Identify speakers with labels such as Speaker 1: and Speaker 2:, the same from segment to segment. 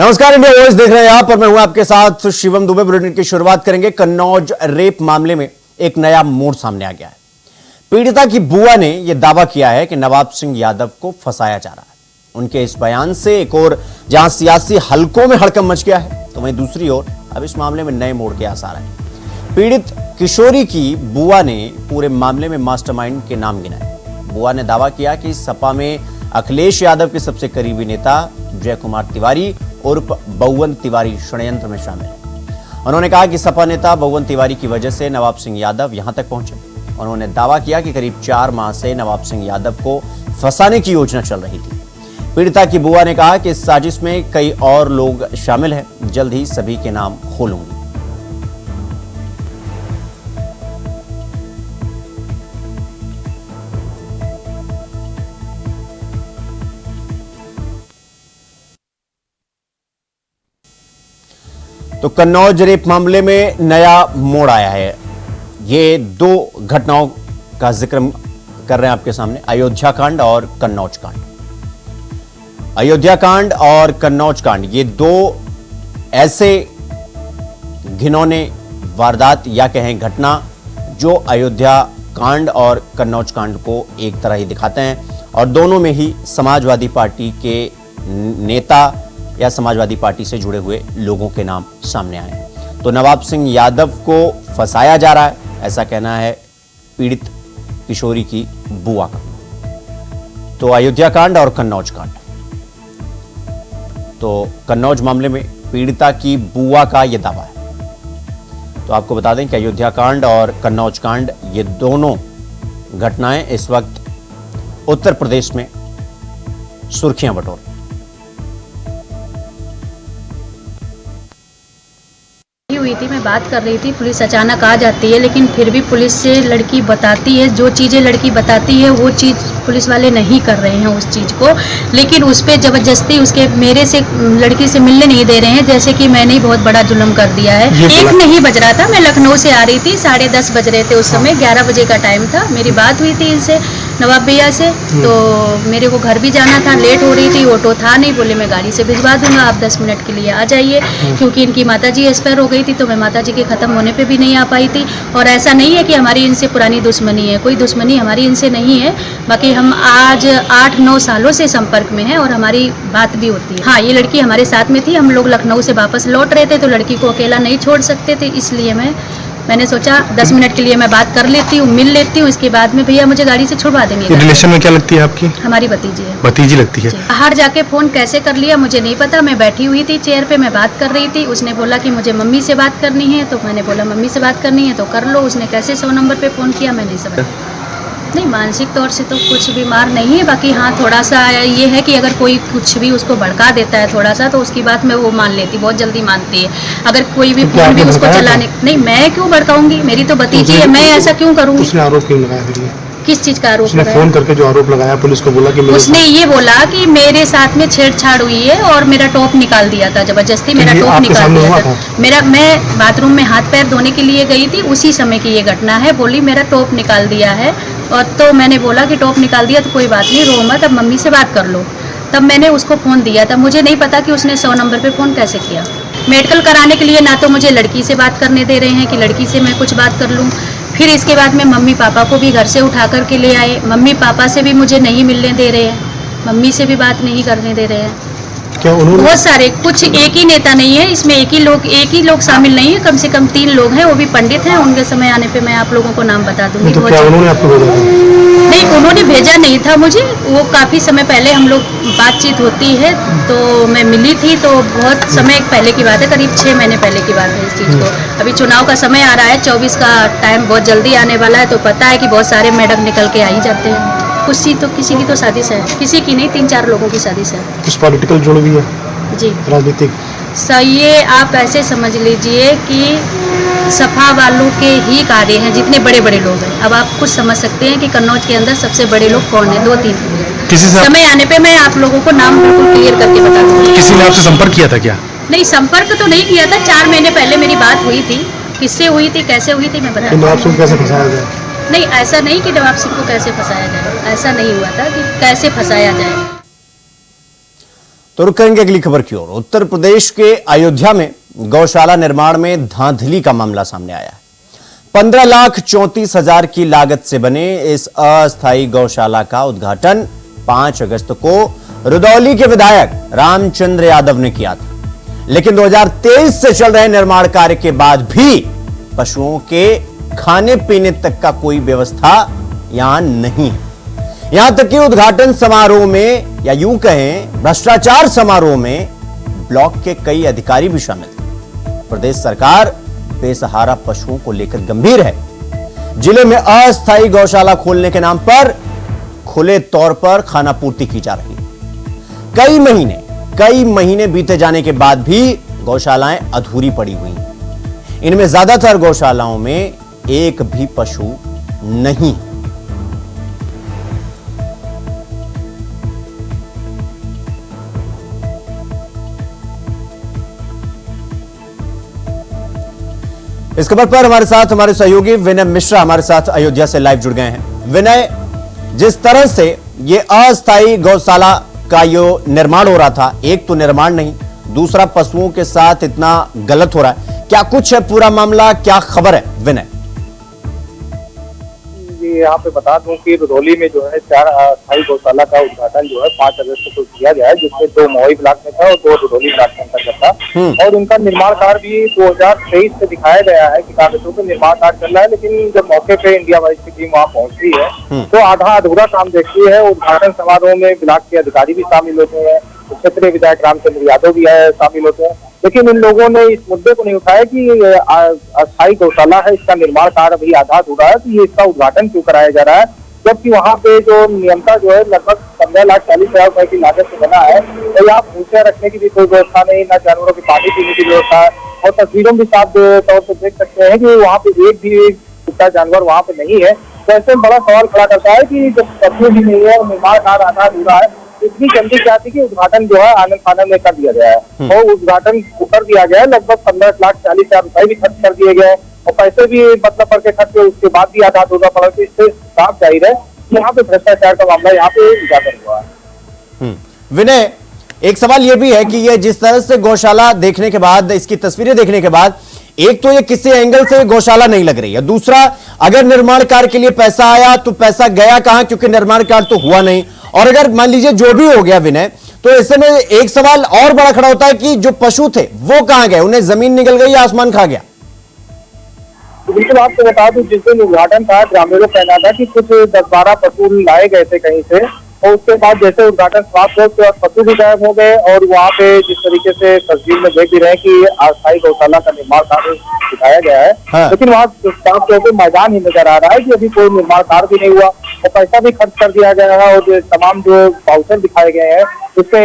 Speaker 1: नमस्कार, India voice देख रहे हैं आप, पर मैं हूं आपके साथ शिवम दुबे। बुलेटिन की शुरुआत करेंगे। कन्नौज रेप मामले में एक नया मोड़ सामने आ गया है। पीड़िता की बुआ ने यह दावा किया है कि नवाब सिंह यादव को फंसाया जा रहा है। उनके इस बयान से एक और जहां सियासी हलकों में हड़कंप मच गया है, तो वहीं दूसरी ओर अब इस मामले में नए मोड़ के आसार हैं। पीड़ित किशोरी की बुआ ने पूरे मामले में मास्टरमाइंड के नाम गिनाए। बुआ ने दावा किया कि सपा में अखिलेश यादव के सबसे करीबी नेता जय कुमार तिवारी उर्फ बउवन तिवारी षड्यंत्र में शामिल है। उन्होंने कहा कि सपा नेता बउवन तिवारी की वजह से नवाब सिंह यादव यहां तक पहुंचे। उन्होंने दावा किया कि करीब 4 माह से नवाब सिंह यादव को फंसाने की योजना चल रही थी। पीड़िता की बुआ ने कहा कि इस साजिश में कई और लोग शामिल हैं। जल्द ही सभी के नाम खोलूंगी। तो कन्नौज रेप मामले में नया मोड़ आया है। ये 2 घटनाओं का जिक्र कर रहे हैं आपके सामने, अयोध्या कांड और कन्नौज कांड। अयोध्या कांड और कन्नौज कांड, ये 2 ऐसे घिनौने वारदात या कहें घटना जो अयोध्या कांड और कन्नौज कांड को एक तरह ही दिखाते हैं, और दोनों में ही समाजवादी पार्टी के नेता या समाजवादी पार्टी से जुड़े हुए लोगों के नाम सामने आए हैं। तो नवाब सिंह यादव को फंसाया जा रहा है, ऐसा कहना है पीड़ित किशोरी की बुआ का। तो अयोध्या कांड और कन्नौज कांड, तो कन्नौज मामले में पीड़िता की बुआ का यह दावा है। तो आपको बता दें कि अयोध्या कांड और कन्नौज कांड, ये दोनों घटनाएं इस वक्त उत्तर प्रदेश में सुर्खियां बटोर।
Speaker 2: हुई थी, मैं बात कर रही थी, पुलिस अचानक आ जाती है, लेकिन फिर भी पुलिस से लड़की बताती है, जो चीज़ें लड़की बताती है वो चीज़ पुलिस वाले नहीं कर रहे हैं उस चीज़ को, लेकिन उस पर ज़बरदस्ती उसके मेरे से लड़की से मिलने नहीं दे रहे हैं, जैसे कि मैंने ही बहुत बड़ा जुल्म कर दिया है। 1 नहीं बज रहा था, मैं लखनऊ से आ रही थी, 10:30 बज रहे थे उस समय, 11 बजे का टाइम था। मेरी बात हुई थी इनसे, नवाब भैया से, तो मेरे को घर भी जाना था, लेट हो रही थी, ऑटो था नहीं, बोले मैं गाड़ी से भिजवा दूंगा, आप 10 मिनट के लिए आ जाइए, क्योंकि इनकी माताजी एक्सपायर हो गई थी, तो मैं माताजी के ख़त्म होने पे भी नहीं आ पाई थी। और ऐसा नहीं है कि हमारी इनसे पुरानी दुश्मनी है, कोई दुश्मनी हमारी इनसे नहीं है, बाकी हम आज 8-9 सालों से संपर्क में हैं और हमारी बात भी होती है। हाँ, ये लड़की हमारे साथ में थी, हम लोग लखनऊ से वापस लौट रहे थे, तो लड़की को अकेला नहीं छोड़ सकते थे, इसलिए मैंने सोचा 10 मिनट के लिए मैं बात कर लेती हूँ, मिल लेती हूँ, इसके बाद में भैया मुझे गाड़ी से छुड़वा देंगे।
Speaker 3: रिलेशन में क्या लगती है आपकी?
Speaker 2: हमारी भतीजी है।
Speaker 3: भतीजी लगती है।
Speaker 2: बाहर जाके फ़ोन कैसे कर लिया मुझे नहीं पता, मैं बैठी हुई थी चेयर पे, मैं बात कर रही थी, उसने बोला कि मुझे मम्मी से बात करनी है, तो मैंने बोला मम्मी से बात करनी है तो कर लो। उसने कैसे 100 नंबर पे फ़ोन किया मैं नहीं समझ। नहीं, मानसिक तौर से तो कुछ बीमार नहीं है, बाकी हाँ थोड़ा सा ये है कि अगर कोई कुछ भी उसको भड़का देता है थोड़ा सा, तो उसकी बात में वो मान लेती, बहुत जल्दी मानती है। अगर कोई भी फोन भी उसको चलाने, नहीं मैं क्यों भड़काऊंगी, मेरी तो भतीजी है, मैं ऐसा क्यों करूँगी।
Speaker 3: उसने आरोप क्यों लगाया?
Speaker 2: किस चीज़ का आरोप?
Speaker 3: उसने फोन करके जो आरोप लगाया, पुलिस को बोला कि
Speaker 2: उसने ये बोला कि मेरे साथ में छेड़छाड़ हुई है और मेरा टॉप निकाल दिया था, जबरदस्ती मेरा टॉप निकाल दिया था। मैं बाथरूम में हाथ पैर धोने के लिए गई थी, उसी समय की ये घटना है। बोली मेरा टॉप निकाल दिया है, और तो मैंने बोला कि टॉप निकाल दिया तो कोई बात नहीं, रो मत, अब मम्मी से बात कर लो। तब मैंने उसको फ़ोन दिया था, मुझे नहीं पता कि उसने 100 नंबर पे फ़ोन कैसे किया। मेडिकल कराने के लिए ना तो मुझे लड़की से बात करने दे रहे हैं कि लड़की से मैं कुछ बात कर लूँ। फिर इसके बाद में मम्मी पापा को भी घर से उठा करके ले आए, मम्मी पापा से भी मुझे नहीं मिलने दे रहे हैं, मम्मी से भी बात नहीं करने दे रहे हैं।
Speaker 3: क्या उन्होंने?
Speaker 2: बहुत सारे, कुछ एक ही नेता नहीं है इसमें, एक ही लोग शामिल नहीं है, कम से कम 3 लोग हैं, वो भी पंडित हैं। उनके समय आने पे मैं आप लोगों को नाम बता दूंगी।
Speaker 3: तो क्या उन्होंने आपको भेजा था?
Speaker 2: नहीं, उन्होंने भेजा नहीं था मुझे, वो काफ़ी समय पहले हम लोग बातचीत होती है, तो मैं मिली थी, तो बहुत समय पहले की बात है, करीब 6 महीने पहले की बात है इस चीज़ को। अभी चुनाव का समय आ रहा है, 24 का टाइम बहुत जल्दी आने वाला है, तो पता है कि बहुत सारे मैडम निकल के आ ही जाते हैं। किसी की तो साजिश है, किसी की नहीं, 3-4 लोगों की साजिश है।
Speaker 3: कुछ पॉलिटिकल जुड़ भी है
Speaker 2: जी,
Speaker 3: राजनीतिक।
Speaker 2: ये आप ऐसे समझ लीजिए कि सपा वालों के ही कार्य हैं, जितने बड़े बड़े लोग हैं। अब आप कुछ समझ सकते हैं कि कन्नौज के अंदर सबसे बड़े लोग कौन है, 2-3। समय आने पे मैं आप लोगों को नाम बिल्कुल क्लियर करके बता दूंगी।
Speaker 3: किसी ने आपसे संपर्क किया था क्या?
Speaker 2: नहीं, संपर्क तो नहीं किया था, 4 महीने पहले मेरी बात हुई थी। किससे हुई थी, कैसे हुई थी, मैं बता
Speaker 3: नवाब सिंह कैसे फंसाया जाए?
Speaker 2: नहीं, ऐसा नहीं कि नवाब सिंह को कैसे फंसाया जाए, ऐसा नहीं हुआ था कि कैसे फंसाया जाए।
Speaker 1: तो रुक करेंगे अगली खबर की ओर। उत्तर प्रदेश के अयोध्या में गौशाला निर्माण में धांधली का मामला सामने आया है। 15,34,000 की लागत से बने इस अस्थायी गौशाला का उद्घाटन 5 अगस्त को रुदौली के विधायक रामचंद्र यादव ने किया था, लेकिन 2023 से चल रहे निर्माण कार्य के बाद भी पशुओं के खाने पीने तक का कोई व्यवस्था यहां नहीं है। यहां तक कि उद्घाटन समारोह में या यूं कहें भ्रष्टाचार समारोह में ब्लॉक के कई अधिकारी भी शामिल थे। प्रदेश सरकार बेसहारा पशुओं को लेकर गंभीर है। जिले में अस्थायी गौशाला खोलने के नाम पर खुले तौर पर खानापूर्ति की जा रही है। कई महीने बीते जाने के बाद भी गौशालाएं अधूरी पड़ी हुई हैं। इनमें ज्यादातर गौशालाओं में एक भी पशु नहीं है। इस खबर पर हमारे साथ हमारे सहयोगी विनय मिश्रा हमारे साथ अयोध्या से लाइव जुड़ गए हैं। विनय, जिस तरह से ये अस्थायी गौशाला का यो निर्माण हो रहा था, एक तो निर्माण नहीं, दूसरा पशुओं के साथ इतना गलत हो रहा है, क्या कुछ है पूरा मामला, क्या खबर है विनय?
Speaker 4: यहाँ पे बता दूं कि रुदौली में जो है 4 अस्थायी गौशाला का उद्घाटन जो है 5 अगस्त को किया गया है, जिसमें 2 महुई ब्लॉक में था और 2 रुदौली ब्लॉक में अंतर्गत था। और उनका निर्माण कार्य भी 2023 से दिखाया गया है कि कागजों पे निर्माण कार्य चल रहा है, लेकिन जब मौके पे इंडिया वाइज की टीम वहाँ पहुंचती है तो आधा अधूरा काम देखती है। उद्घाटन समारोह में ब्लॉक के अधिकारी भी शामिल होते हैं, क्षेत्रीय विधायक रामचंद्र यादव भी शामिल होते हैं, लेकिन इन लोगों ने इस मुद्दे को नहीं उठाया कि अस्थायी गौशाला है, इसका निर्माण कार्य अभी आधा अधूरा है, तो ये इसका उद्घाटन क्यों कराया जा रहा है, जबकि वहाँ पे जो नियमता जो है लगभग 15,40,000 रुपए की लागत से बना है। तो यहाँ भूसे रखने की भी कोई व्यवस्था नहीं, ना जानवरों की पानी पीने की व्यवस्था है। और तस्वीरों भी साफ तौर पर देख सकते हैं कि वहाँ पे एक भी कुत्ता जानवर वहाँ पे नहीं है। तो ऐसे में बड़ा सवाल खड़ा करता है कि जब तस्वीर भी नहीं है और निर्माण कार्य आधा अधूरा है, इतनी जल्दी क्या थी कि उद्घाटन जो है आनंद फानंद में कर दिया गया है और उद्घाटन कर दिया गया है। लगभग 15,40,000 रुपए भी खर्च कर दिए गए और पैसे भी मतलब करके खर्च हुए, उसके बाद भी आधा अधूरा पड़ा। तो इससे साफ जाहिर है यहाँ पे भ्रष्टाचार का मामला यहाँ पे उजागर हुआ है।
Speaker 1: विनय, एक सवाल यह भी है कि ये जिस तरह से गौशाला देखने के बाद, इसकी तस्वीरें देखने के बाद, एक तो ये किसी एंगल से गौशाला नहीं लग रही है, दूसरा अगर निर्माण कार्य के लिए पैसा आया तो पैसा गया कहां, क्योंकि निर्माण कार्य तो हुआ नहीं। और अगर मान लीजिए जो भी हो गया विनय, तो ऐसे में एक सवाल और बड़ा खड़ा होता है कि जो पशु थे वो कहां गए, उन्हें जमीन निकल गई या आसमान खा गया?
Speaker 4: तो बिल्कुल आपको बता दूं, जिस दिन उद्घाटन था ग्रामीणों का कहना था कि कुछ 10-12 पशु लाए गए थे कहीं से, और उसके बाद जैसे उद्घाटन समाप्त हुआ उसके बाद पशु भी गायब हो गए। और वहाँ पे जिस तरीके से तस्वीर में देख भी रहे हैं कि अस्थायी गौशाला का निर्माण कार्य दिखाया गया है, लेकिन वहाँ साफ तौर पर मैदान ही नजर आ रहा है कि अभी कोई निर्माण कार्य भी नहीं हुआ और पैसा भी खर्च कर दिया गया है। और तमाम जो वाउचर दिखाए गए हैं उसके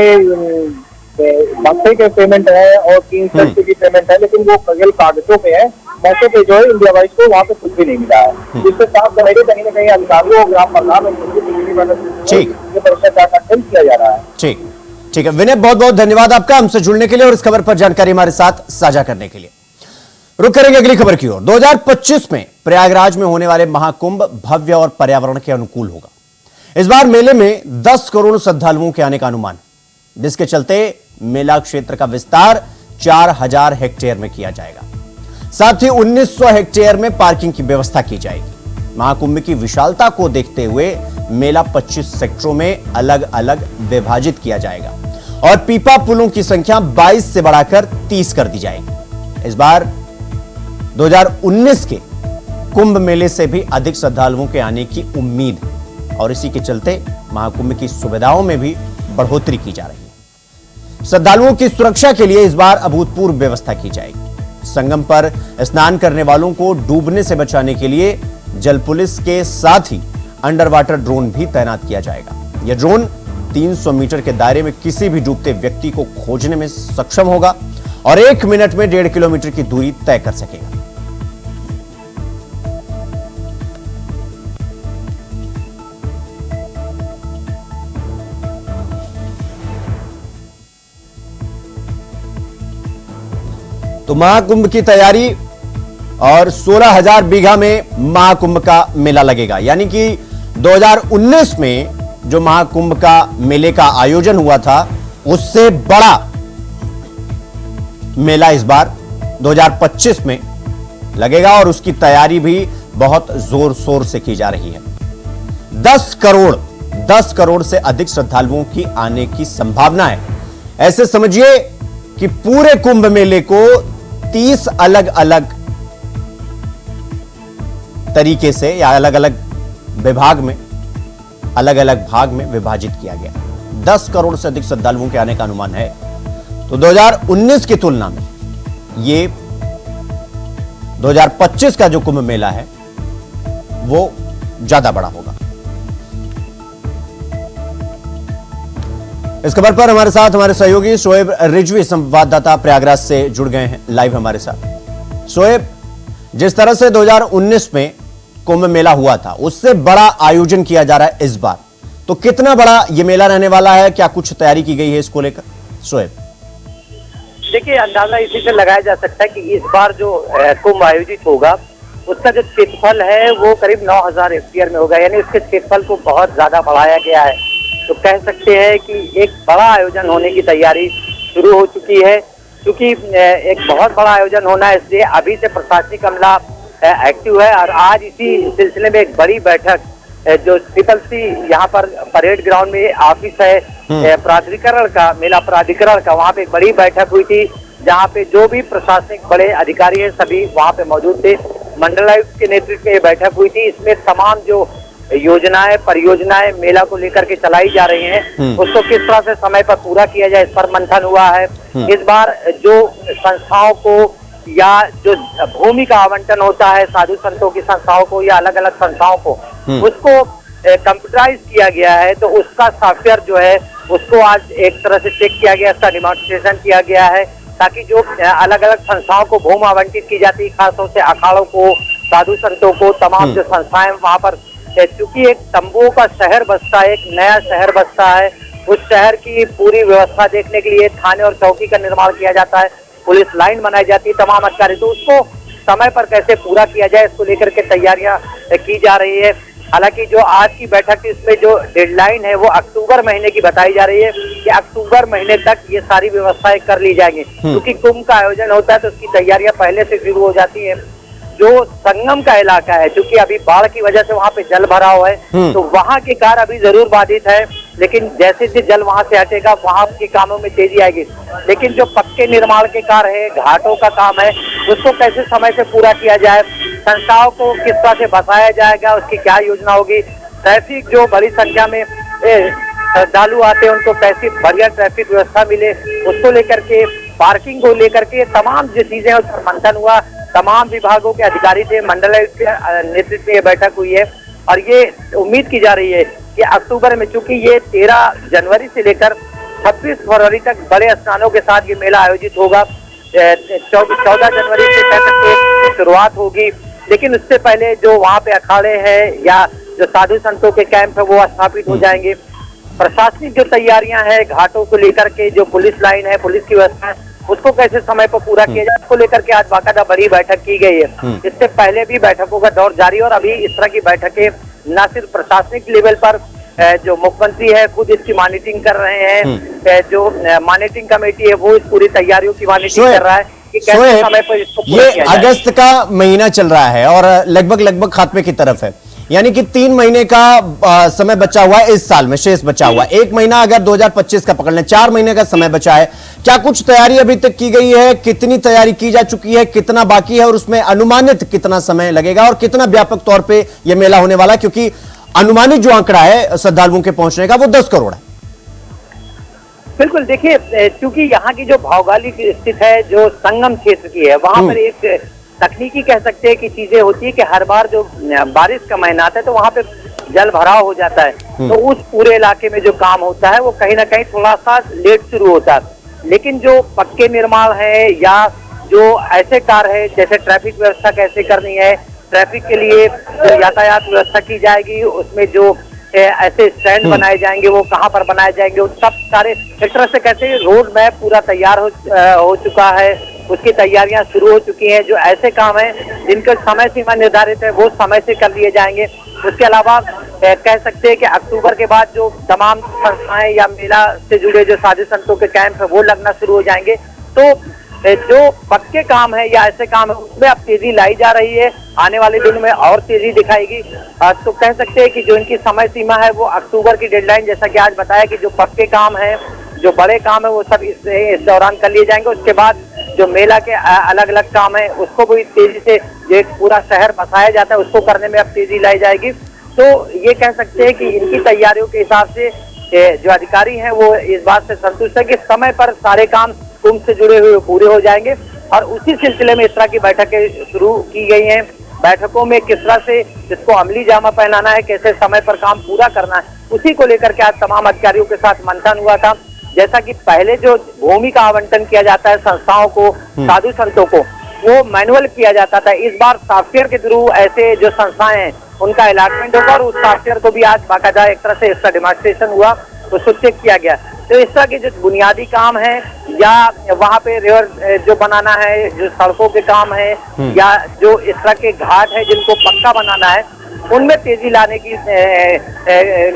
Speaker 4: मौके के पेमेंट है और 3 सेट की भी पेमेंट है, लेकिन वो केवल कागजों पे है। मौके पे जो है इंडिया वाइज को वहाँ पे कुछ भी नहीं मिला है, जिससे साफ जाहिर है कहीं ना कहीं अधिकारियों और ग्राम प्रधान भ्रष्टाचार का खेल किया जा रहा है।
Speaker 1: ठीक है विनय, बहुत बहुत धन्यवाद आपका हमसे जुड़ने के लिए और इस खबर पर जानकारी हमारे साथ साझा करने के लिए। रुक करेंगे अगली खबर की ओर। 2025 में प्रयागराज में होने वाले महाकुंभ भव्य और पर्यावरण के अनुकूल होगा। इस बार मेले में 10 करोड़ श्रद्धालुओं के आने का अनुमान, जिसके चलते मेला क्षेत्र का विस्तार 4,000 हेक्टेयर में किया जाएगा। साथ ही 1,900 हेक्टेयर में पार्किंग की व्यवस्था की जाएगी। महाकुंभ की विशालता को देखते हुए मेला 25 सेक्टरों में अलग अलग विभाजित किया जाएगा और पीपा पुलों की संख्या 22 से बढ़ाकर 30 कर दी जाएगी। इस बार 2019 के कुंभ मेले से भी अधिक श्रद्धालुओं के आने की उम्मीद है और इसी के चलते महाकुंभ की सुविधाओं में भी बढ़ोतरी की जा रही है। श्रद्धालुओं की सुरक्षा के लिए इस बार अभूतपूर्व व्यवस्था की जाएगी। संगम पर स्नान करने वालों को डूबने से बचाने के लिए जल पुलिस के साथ ही अंडर वाटर ड्रोन भी तैनात किया जाएगा। यह ड्रोन 300 मीटर के दायरे में किसी भी डूबते व्यक्ति को खोजने में सक्षम होगा और 1 मिनट में 1.5 किलोमीटर की दूरी तय कर सकेगा। तो महाकुंभ की तैयारी और 16,000 बीघा में महाकुंभ का मेला लगेगा, यानी कि 2019 में जो महाकुंभ का मेले का आयोजन हुआ था उससे बड़ा मेला इस बार 2025 में लगेगा और उसकी तैयारी भी बहुत जोर शोर से की जा रही है। 10 करोड़ से अधिक श्रद्धालुओं की आने की संभावना है। ऐसे समझिए कि पूरे कुंभ मेले को 30 अलग अलग तरीके से या अलग अलग विभाग में, अलग अलग भाग में विभाजित किया गया। 10 करोड़ से अधिक श्रद्धालुओं के आने का अनुमान है। तो 2019 की तुलना में ये 2025 का जो कुंभ मेला है वो ज्यादा बड़ा होगा। इस खबर पर हमारे साथ हमारे सहयोगी शोएब रिजवी संवाददाता प्रयागराज से जुड़ गए हैं लाइव हमारे साथ। शोएब, जिस तरह से 2019 में कुंभ मेला हुआ था उससे बड़ा आयोजन किया जा रहा है इस बार, तो कितना बड़ा यह मेला रहने वाला है? क्या कुछ तैयारी की गई है इसको लेकर? शोएब,
Speaker 5: देखिए, अंदाजा इसी से लगाया जा सकता है कि इस बार जो कुंभ आयोजित होगा उसका जो क्षेत्रफल है वो करीब 9000 हेक्टेयर में होगा, यानी उसके क्षेत्रफल को बहुत ज्यादा बढ़ाया गया है। तो कह सकते हैं कि एक बड़ा आयोजन होने की तैयारी शुरू हो चुकी है। क्योंकि एक बहुत बड़ा आयोजन होना है, इसलिए अभी से प्रशासनिक अमला एक्टिव है। और आज इसी सिलसिले में एक बड़ी बैठक जो CCC यहाँ पर परेड ग्राउंड में ऑफिस है प्राधिकरण का, मेला प्राधिकरण का, वहाँ पे एक बड़ी बैठक हुई थी जहाँ पे जो भी प्रशासनिक बड़े अधिकारी हैं सभी वहाँ पे मौजूद थे। मंडलायुक्त के नेतृत्व में ये बैठक हुई थी। इसमें तमाम जो योजनाएं, परियोजनाएं मेला को लेकर के चलाई जा रही हैं उसको किस तरह से समय पर पूरा किया जाए, इस पर मंथन हुआ है। इस बार जो संस्थाओं को या जो भूमि का आवंटन होता है साधु संतों की संस्थाओं को या अलग अलग संस्थाओं को, उसको कंप्यूटराइज किया गया है। तो उसका सॉफ्टवेयर जो है उसको आज एक तरह से चेक किया गया, इसका डिमॉन्स्ट्रेशन किया गया है, ताकि जो अलग अलग संस्थाओं को भूमि आवंटित की जाती है, खासतौर से अखाड़ों को, साधु संतों को, तमाम जो संस्थाएं वहाँ पर, चूंकि एक तंबुओं का शहर बसता है, एक नया शहर बसता है, उस शहर की पूरी व्यवस्था देखने के लिए थाने और चौकी का निर्माण किया जाता है, पुलिस लाइन बनाई जाती है, तमाम अधिकारी। तो उसको समय पर कैसे पूरा किया जाए इसको लेकर के तैयारियां की जा रही है। हालांकि जो आज की बैठक है इसमें जो डेडलाइन है वो अक्टूबर महीने की बताई जा रही है कि अक्टूबर महीने तक ये सारी व्यवस्थाएं कर ली जाएंगी। क्योंकि कुंभ का आयोजन होता है तो उसकी तैयारियां पहले से शुरू हो जाती है। जो संगम का इलाका है, क्योंकि अभी बाढ़ की वजह से वहाँ पे जल भरा हुआ है, तो वहाँ के कार्य अभी जरूर बाधित है, लेकिन जैसे जैसे जल वहाँ से हटेगा वहाँ के कामों में तेजी आएगी। लेकिन जो पक्के निर्माण के कार्य है, घाटों का काम है, उसको कैसे समय से पूरा किया जाए, संस्थाओं को किस तरह से बसाया जाएगा, उसकी क्या योजना होगी, ट्रैफिक जो बड़ी संख्या में श्रद्धालु आते हैं उनको कैसी बढ़िया ट्रैफिक व्यवस्था मिले, उसको लेकर के, पार्किंग को लेकर के तमाम जो चीजें उस पर मंथन हुआ। तमाम विभागों के अधिकारी थे, मंडलायुक्त के नेतृत्व में ये बैठक हुई है और ये उम्मीद की जा रही है कि अक्टूबर में, चूंकि ये 13 जनवरी से लेकर 26 फरवरी तक बड़े स्नानों के साथ ये मेला आयोजित होगा। 14 जनवरी से तक शुरुआत होगी, लेकिन उससे पहले जो वहाँ पे अखाड़े हैं या जो साधु संतों के कैंप है वो स्थापित हो जाएंगे। प्रशासनिक जो तैयारियां हैं घाटों को लेकर के, जो पुलिस लाइन है, पुलिस की व्यवस्था है, उसको कैसे समय पर पूरा किया जाए, उसको लेकर के आज बाकायदा बड़ी बैठक की गई है। इससे पहले भी बैठकों का दौर जारी है और अभी इस तरह की बैठकें न सिर्फ प्रशासनिक लेवल पर, जो मुख्यमंत्री है खुद इसकी मॉनिटरिंग कर रहे हैं, जो मॉनिटरिंग कमेटी है वो इस पूरी तैयारियों की मॉनिटरिंग कर रहा है कि कैसे समय पर इसको पूरा किया जाए।
Speaker 1: अगस्त का महीना चल रहा है और लगभग खात्मे की तरफ है, यानी कि 3 महीने का समय बचा हुआ है इस साल में, शेष बचा हुआ 1 महीना अगर 2025 का पकड़ लें, 4 महीने का समय बचा है। क्या कुछ तैयारी अभी तक की गई है? कितनी तैयारी की जा चुकी है, कितना बाकी है और उसमें अनुमानित कितना समय लगेगा और कितना व्यापक तौर पे यह मेला होने वाला है? क्योंकि अनुमानित जो आंकड़ा है श्रद्धालुओं के पहुंचने का वो 10 करोड़ है।
Speaker 5: बिल्कुल, देखिए, क्योंकि यहाँ की जो भौगोलिक स्थिति है जो संगम क्षेत्र की है, वहाँ पर एक तकनीकी कह सकते हैं कि चीजें होती है कि हर बार जो बारिश का महीना आता है तो वहाँ पे जल भराव हो जाता है, तो उस पूरे इलाके में जो काम होता है वो कहीं ना कहीं थोड़ा सा लेट शुरू होता है। लेकिन जो पक्के निर्माण है या जो ऐसे कार्य है जैसे ट्रैफिक व्यवस्था कैसे करनी है, ट्रैफिक के लिए जो यातायात व्यवस्था की जाएगी, उसमें जो ऐसे स्टैंड बनाए जाएंगे वो कहाँ पर बनाए जाएंगे, उन सब सारे एक तरह से कैसे रोड मैप पूरा तैयार हो चुका है, उसकी तैयारियां शुरू हो चुकी हैं। जो ऐसे काम हैं जिनका समय सीमा निर्धारित है वो समय से कर लिए जाएंगे। उसके अलावा कह सकते हैं कि अक्टूबर के बाद जो तमाम संस्थाएं या मेला से जुड़े जो साधु संतों के कैंप है वो लगना शुरू हो जाएंगे। तो जो पक्के काम है या ऐसे काम है उसमें अब तेजी लाई जा रही है, आने वाले दिनों में और तेजी दिखाएगी। तो कह सकते हैं कि जो इनकी समय सीमा है वो अक्टूबर की डेडलाइन, जैसा कि आज बताया कि जो पक्के काम है, जो बड़े काम है वो सब इस दौरान कर लिए जाएंगे। उसके बाद जो मेला के अलग अलग काम है उसको भी तेजी से, जो एक पूरा शहर बसाया जाता है उसको करने में अब तेजी लाई जाएगी। तो ये कह सकते हैं कि इनकी तैयारियों के हिसाब से जो अधिकारी हैं वो इस बात से संतुष्ट है कि समय पर सारे काम कुंभ से जुड़े हुए पूरे हो जाएंगे। और उसी सिलसिले में इस तरह की बैठकें शुरू की गई हैं। बैठकों में किस तरह से जिसको अमली जामा पहनाना है, कैसे समय पर काम पूरा करना है, उसी को लेकर के आज तमाम अधिकारियों के साथ मंथन हुआ था। जैसा कि पहले जो भूमि का आवंटन किया जाता है संस्थाओं को, साधु संतों को, वो मैनुअल किया जाता था। इस बार सॉफ्टवेयर के थ्रू ऐसे जो संस्थाएं हैं उनका अलॉटमेंट होगा और उस सॉफ्टवेयर को भी आज बाकायदा एक तरह से इसका डेमोन्स्ट्रेशन हुआ, उसको चेक किया गया। तो इस तरह के जो बुनियादी काम है या वहाँ पे रिवर जो बनाना है, जो सड़कों के काम है या जो इस तरह के घाट है जिनको पक्का बनाना है, उनमें तेजी लाने की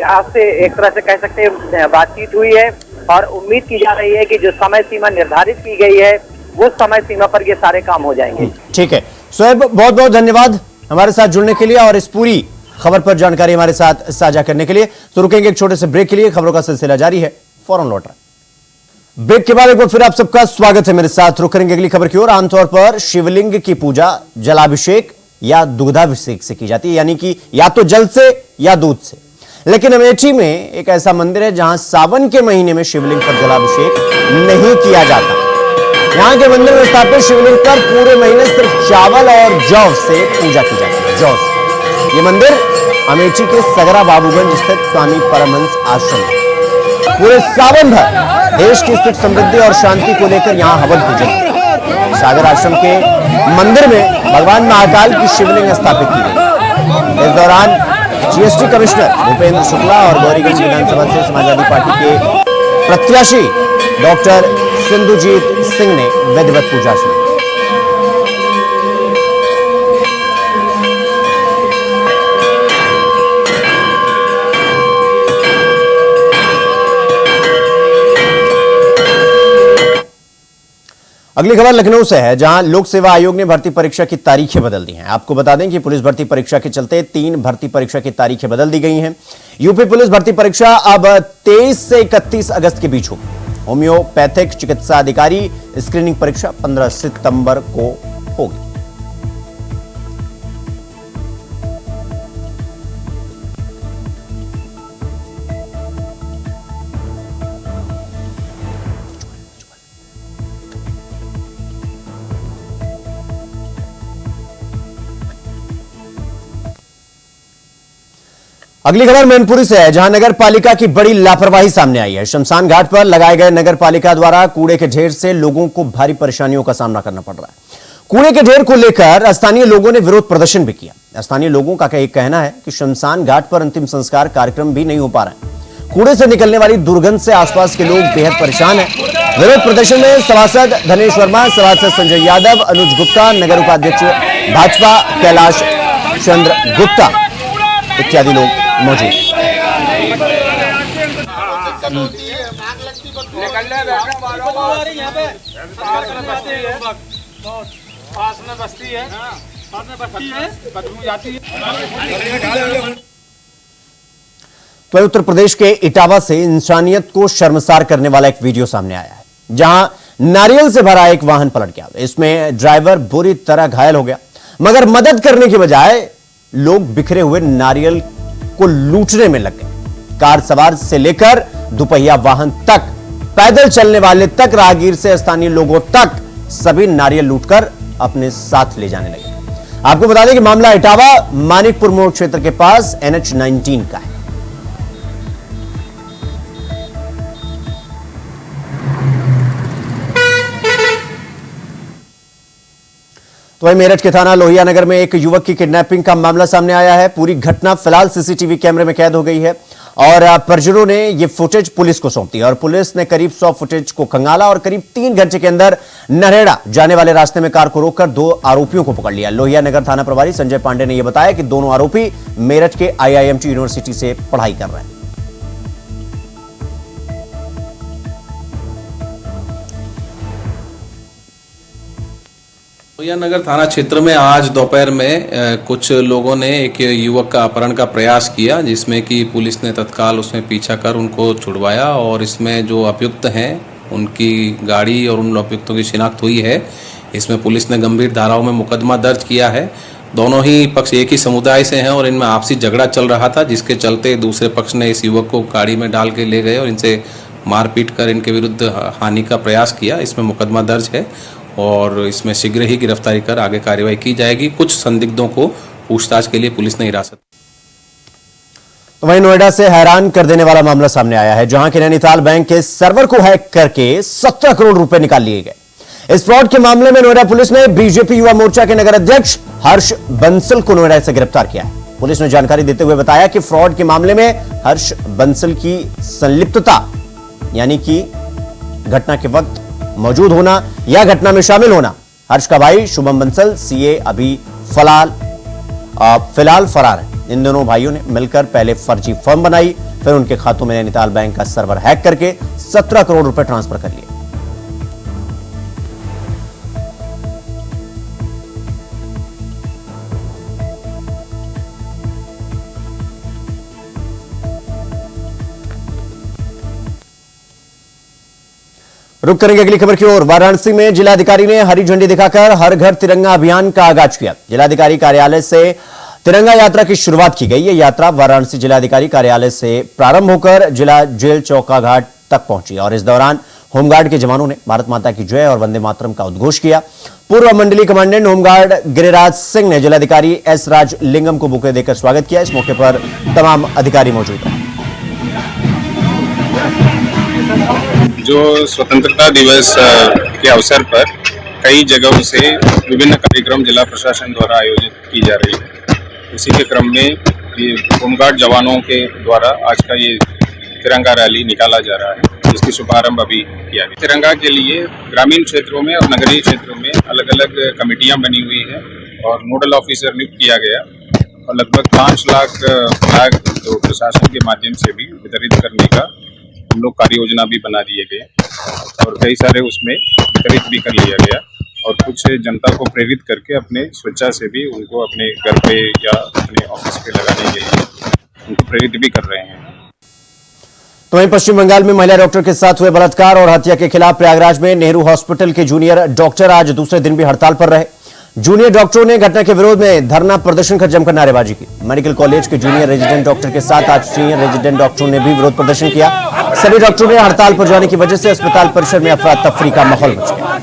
Speaker 5: आज से एक तरह से कह सकते हैं बातचीत हुई है। और उम्मीद की जा रही है कि जो समय सीमा निर्धारित की गई है वो समय सीमा पर ये सारे काम हो जाएंगे।
Speaker 1: ठीक है शोएब, बहुत बहुत धन्यवाद हमारे साथ जुड़ने के लिए और इस पूरी खबर पर जानकारी हमारे साथ साझा करने के लिए। तो रुकेंगे एक छोटे से ब्रेक के लिए, खबरों का सिलसिला जारी है, फौरन लौट रहा है। ब्रेक के बाद एक बार फिर आप सबका स्वागत है मेरे साथ। रुक करेंगे अगली खबर की ओर। आमतौर पर शिवलिंग की पूजा जलाभिषेक या दुग्धाभिषेक से की जाती है, यानी कि या तो जल से या दूध से। लेकिन अमेठी में एक ऐसा मंदिर है जहां सावन के महीने में शिवलिंग पर जलाभिषेक नहीं किया जाता। यहां के मंदिर में स्थापित शिवलिंग पर पूरे महीने सिर्फ चावल और जौ से पूजा की जाती है। जौ से यह मंदिर अमेठी के सगरा बाबूगंज स्थित स्वामी परमहंस आश्रम है। पूरे सावन भर देश की सुख समृद्धि और शांति को लेकर यहां हवन पूजन है। सागर आश्रम के मंदिर में भगवान महाकाल की शिवलिंग स्थापित की गई। इस दौरान जीएसटी कमिश्नर भूपेंद्र शुक्ला और गौरीगंज विधानसभा से समाजवादी पार्टी के प्रत्याशी डॉक्टर सिंधुजीत सिंह ने विधिवत पूजा की। अगली खबर लखनऊ से है, जहां लोक सेवा आयोग ने भर्ती परीक्षा की तारीखें बदल दी हैं। आपको बता दें कि पुलिस भर्ती परीक्षा के चलते 3 भर्ती परीक्षा की तारीखें बदल दी गई हैं। यूपी पुलिस भर्ती परीक्षा अब 23 से 31 अगस्त के बीच होगी। होम्योपैथिक चिकित्सा अधिकारी स्क्रीनिंग परीक्षा 15 सितंबर को होगी। अगली खबर मैनपुरी से है, जहां नगर पालिका की बड़ी लापरवाही सामने आई है। शमशान घाट पर लगाए गए नगर पालिका द्वारा कूड़े के ढेर से लोगों को भारी परेशानियों का सामना करना पड़ रहा है। कूड़े के ढेर को लेकर स्थानीय लोगों ने विरोध प्रदर्शन भी किया। स्थानीय लोगों का कहना है कि शमशान घाट पर अंतिम संस्कार कार्यक्रम भी नहीं हो पा रहे हैं। कूड़े से निकलने वाली दुर्गंध से आसपास के लोग बेहद परेशान हैं। विरोध प्रदर्शन में सभासद धनेश वर्मा, सभासद संजय यादव, अनुज गुप्ता, नगर उपाध्यक्ष भाजपा कैलाश चंद्र गुप्ता इत्यादि लोग मौजूद। तो उत्तर प्रदेश के इटावा से इंसानियत को शर्मसार करने वाला एक वीडियो सामने आया है, जहां नारियल से भरा एक वाहन पलट गया। इसमें ड्राइवर बुरी तरह घायल हो गया, मगर मदद करने के बजाय लोग बिखरे हुए नारियल को लूटने में लग गए। कार सवार से लेकर दुपहिया वाहन तक, पैदल चलने वाले तक, राहगीर से स्थानीय लोगों तक सभी नारियल लूटकर अपने साथ ले जाने लगे। आपको बता दें कि मामला इटावा मानिकपुर मोड़ क्षेत्र के पास NH-19 का है। तो वही मेरठ के थाना लोहिया नगर में एक युवक की किडनैपिंग का मामला सामने आया है। पूरी घटना फिलहाल सीसीटीवी कैमरे में कैद हो गई है और परिजनों ने ये फुटेज पुलिस को सौंप दी और पुलिस ने करीब 100 फुटेज को खंगाला और करीब 3 घंटे के अंदर नरेड़ा जाने वाले रास्ते में कार को रोककर 2 आरोपियों को पकड़ लिया। लोहिया नगर थाना प्रभारी संजय पांडे ने यह बताया कि दोनों आरोपी मेरठ के IIMT यूनिवर्सिटी से पढ़ाई कर रहे हैं।
Speaker 6: लोहिया नगर थाना क्षेत्र में आज दोपहर में कुछ लोगों ने एक युवक का अपहरण का प्रयास किया, जिसमें कि पुलिस ने तत्काल उसमें पीछा कर उनको छुड़वाया और इसमें जो अभियुक्त हैं उनकी गाड़ी और उन अभियुक्तों की शिनाख्त हुई है। इसमें पुलिस ने गंभीर धाराओं में मुकदमा दर्ज किया है। दोनों ही पक्ष एक ही समुदाय से हैं और इनमें आपसी झगड़ा चल रहा था, जिसके चलते दूसरे पक्ष ने इस युवक को गाड़ी में डाल के ले गए और इनसे मारपीट कर इनके विरुद्ध हानि का प्रयास किया। इसमें मुकदमा दर्ज है और इसमें शीघ्र ही गिरफ्तारी कर आगे कार्रवाई की जाएगी। कुछ संदिग्धों को पूछताछ के लिए पुलिस ने हिरासत।
Speaker 1: तो वहीं नोएडा से हैरान कर देने वाला मामला सामने आया है, जहां के नैनीताल बैंक के सर्वर को हैक करके 17 करोड़ रुपए निकाल लिए गए। इस फ्रॉड के मामले में नोएडा पुलिस ने बीजेपी युवा मोर्चा के नगर अध्यक्ष हर्ष बंसल को नोएडा से गिरफ्तार किया है। पुलिस ने जानकारी देते हुए बताया कि फ्रॉड के मामले में हर्ष बंसल की संलिप्तता, यानी कि घटना के वक्त मौजूद होना या घटना में शामिल होना। हर्ष का भाई शुभम बंसल CA अभी फिलहाल फरार है। इन दोनों भाइयों ने मिलकर पहले फर्जी फर्म बनाई, फिर उनके खातों में नैनीताल बैंक का सर्वर हैक करके 17 करोड़ रुपए ट्रांसफर कर लिए। रुक करेंगे अगली खबर की ओर। वाराणसी में जिलाधिकारी ने हरी झंडी दिखाकर हर घर तिरंगा अभियान का आगाज किया। जिलाधिकारी कार्यालय से तिरंगा यात्रा की शुरुआत की गई। यह यात्रा वाराणसी जिलाधिकारी कार्यालय से प्रारंभ होकर जिला जेल चौका घाट तक पहुंची और इस दौरान होमगार्ड के जवानों ने भारत माता की जय और वंदे मातरम का उद्घोष किया। पूर्व मंडलीय कमांडेंट होमगार्ड गिरिराज सिंह ने जिलाधिकारी S राजलिंगम को बुके देकर स्वागत किया। इस मौके पर तमाम अधिकारी मौजूद हैं।
Speaker 7: जो स्वतंत्रता दिवस के अवसर पर कई जगहों से विभिन्न कार्यक्रम जिला प्रशासन द्वारा आयोजित की जा रही है। इसी के क्रम में ये होमगार्ड जवानों के द्वारा आज का ये तिरंगा रैली निकाला जा रहा है, जिसकी शुभारंभ अभी किया गया। तिरंगा के लिए ग्रामीण क्षेत्रों में और नगरीय क्षेत्रों में अलग अलग कमेटियां बनी हुई है और नोडल ऑफिसर नियुक्त किया गया और लगभग 5 लाख फ्लैग जो प्रशासन के माध्यम से भी वितरित करने का हम लोग कार्य योजना भी बना दिए गए और कई सारे उसमें वितरित भी कर लिया गया और कुछ जनता को प्रेरित करके अपने स्वेच्छा से भी उनको अपने घर पे या अपने ऑफिस पे लगाने के लिए उनको प्रेरित भी कर रहे हैं।
Speaker 1: तो वहीं पश्चिम बंगाल में महिला डॉक्टर के साथ हुए बलात्कार और हत्या के खिलाफ प्रयागराज में नेहरू हॉस्पिटल के जूनियर डॉक्टर आज दूसरे दिन भी हड़ताल पर रहे। जूनियर डॉक्टरों ने घटना के विरोध में धरना प्रदर्शन कर जमकर नारेबाजी की। मेडिकल कॉलेज के जूनियर रेजिडेंट डॉक्टर के साथ आज सीनियर रेजिडेंट डॉक्टरों ने भी विरोध प्रदर्शन किया। सभी डॉक्टरों ने हड़ताल पर जाने की वजह से अस्पताल परिसर में अफरा तफरी का माहौल मच गया।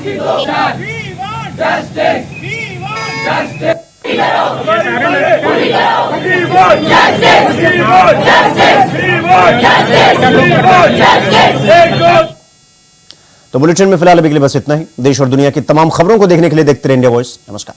Speaker 1: तो बुलेटिन में फिलहाल अभी के लिए बस इतना ही। देश और दुनिया की तमाम खबरों को देखने के लिए देखते रहिए इंडिया वॉइस। नमस्कार।